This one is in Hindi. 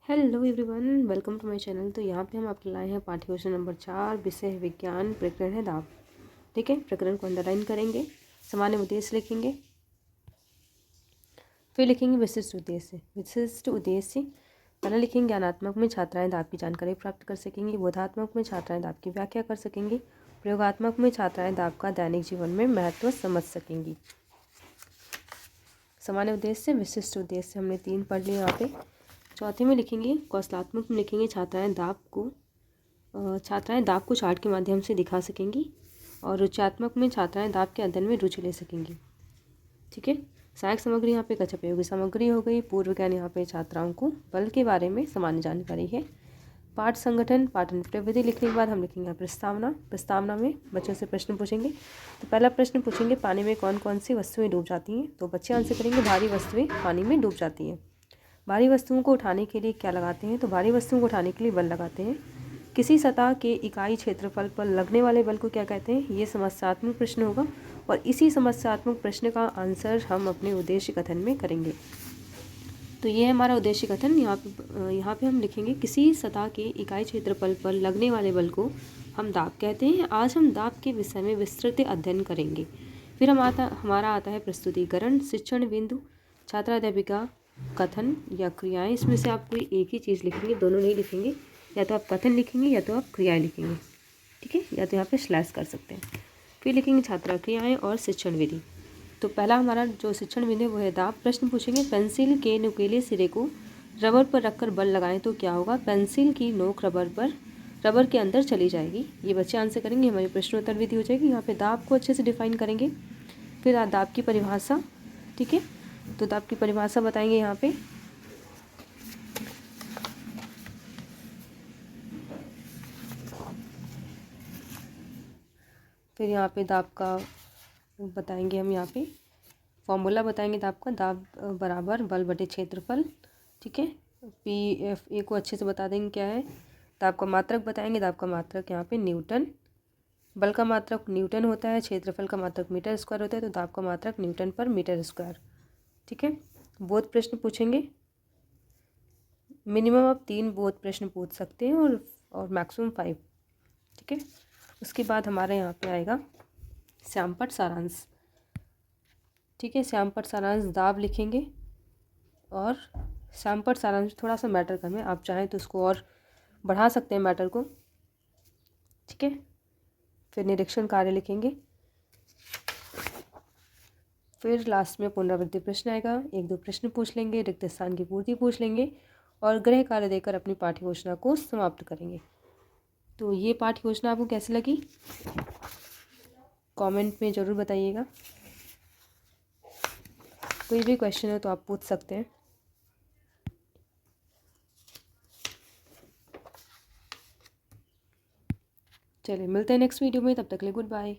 Hello everyone, welcome to my channel. तो यहाँ पे हम आपके लाए हैं पाठ्य योजना नंबर 4, विषय है विज्ञान, प्रकरण है दाब। ठीक है, प्रकरण को अंडरलाइन करेंगे, सामान्य उद्देश्य लिखेंगे, फिर लिखेंगे विशिष्ट उद्देश्य। विशिष्ट उद्देश्य पहले लिखेंगे ज्ञानात्मक में छात्राएं दाब की जानकारी प्राप्त कर सकेंगी, बोधात्मक में छात्राएं दाब की व्याख्या कर सकेंगी, प्रयोगात्मक में छात्राएं दाब का दैनिक जीवन में महत्व समझ सकेंगी। सामान्य उद्देश्य, विशिष्ट उद्देश्य हमने 3 पढ़ लिए। यहाँ पे चौथे में लिखेंगे कौशलात्मक में लिखेंगे छात्राएं दाब को चार्ट के माध्यम से दिखा सकेंगी, और रुचात्मक में छात्राएं दाब के अध्ययन में रुचि ले सकेंगी। ठीक है, सहायक सामग्री यहाँ पे कक्षा उपयोगी सामग्री हो गई। पूर्व ज्ञान यहाँ पे छात्राओं को बल के बारे में सामान्य जानकारी है। पाठ संगठन, पाठन प्रविधि लिखने के बाद हम लिखेंगे प्रस्तावना में बच्चों से प्रश्न पूछेंगे। तो पहला प्रश्न पूछेंगे, पानी में कौन कौन सी वस्तुएं डूब जाती हैं? तो बच्चे आंसर करेंगे भारी वस्तुएं पानी में डूब जाती हैं। भारी वस्तुओं को उठाने के लिए क्या लगाते हैं? तो भारी वस्तुओं को उठाने के लिए बल लगाते हैं। किसी सतह के इकाई क्षेत्रफल पर लगने वाले बल को क्या कहते हैं? ये समस्यात्मक प्रश्न होगा, और इसी समस्यात्मक प्रश्न का आंसर हम अपने उद्देश्य कथन में करेंगे। तो ये है हमारा उद्देश्य कथन। यहाँ पे हम लिखेंगे किसी सतह के इकाई क्षेत्रफल पर लगने वाले बल को हम दाब कहते हैं। आज हम दाब के विषय में विस्तृत अध्ययन करेंगे। फिर हमारा आता है प्रस्तुतिकरण, शिक्षण बिंदु, छात्राध्यापिका, कथन या क्रियाएं। इसमें से आप कोई एक ही चीज़ लिखेंगे, दोनों नहीं लिखेंगे। या तो आप कथन लिखेंगे या तो आप क्रियाएं लिखेंगे। ठीक है, या तो यहाँ पे स्लैश कर सकते हैं। फिर लिखेंगे छात्रा क्रियाएं और शिक्षण विधि। तो पहला हमारा जो शिक्षण विधि है वो है दाब। प्रश्न पूछेंगे, पेंसिल के नुकीले सिरे को रबर पर रखकर बल लगाएं तो क्या होगा? पेंसिल की नोक रबर के अंदर चली जाएगी। ये बच्चे आंसर करेंगे, हमारी प्रश्नोत्तर विधि हो जाएगी। यहाँ पे दाब को अच्छे से डिफाइन करेंगे। फिर दाब की परिभाषा। ठीक है, तो दाब की परिभाषा बताएंगे यहाँ पे। फिर यहाँ पे दाब का बताएंगे हम, यहाँ पे फॉर्मूला बताएंगे दाब का। दाब बराबर बल बटे क्षेत्रफल। ठीक है, PFA को अच्छे से बता देंगे क्या है। दाब का मात्रक बताएंगे। दाब का मात्रक यहाँ पे न्यूटन, बल का मात्रक न्यूटन होता है, क्षेत्रफल का मात्रक मीटर स्क्वायर होता है, तो दाब का मात्रक न्यूटन पर मीटर स्क्वायर। ठीक है, बोध प्रश्न पूछेंगे। मिनिमम आप 3 बोध प्रश्न पूछ सकते हैं, और मैक्सिमम 5। ठीक है, उसके बाद हमारे यहाँ पे आएगा श्यामपट्ट सारांश। ठीक है, श्यामपट्ट सारांश दाब लिखेंगे, और श्यामपट्ट सारांश थोड़ा सा मैटर कम है, आप चाहें तो उसको और बढ़ा सकते हैं मैटर को। ठीक है, फिर निरीक्षण कार्य लिखेंगे। फिर लास्ट में पुनरावृत्ति प्रश्न आएगा, 1-2 प्रश्न पूछ लेंगे, रिक्त स्थान की पूर्ति पूछ लेंगे, और गृह कार्य देकर अपनी पाठ्य योजना को समाप्त करेंगे। तो ये पाठ्य योजना आपको कैसी लगी कमेंट में ज़रूर बताइएगा। कोई भी क्वेश्चन हो तो आप पूछ सकते हैं। चलिए, मिलते हैं नेक्स्ट वीडियो में, तब तक के लिए गुड बाय।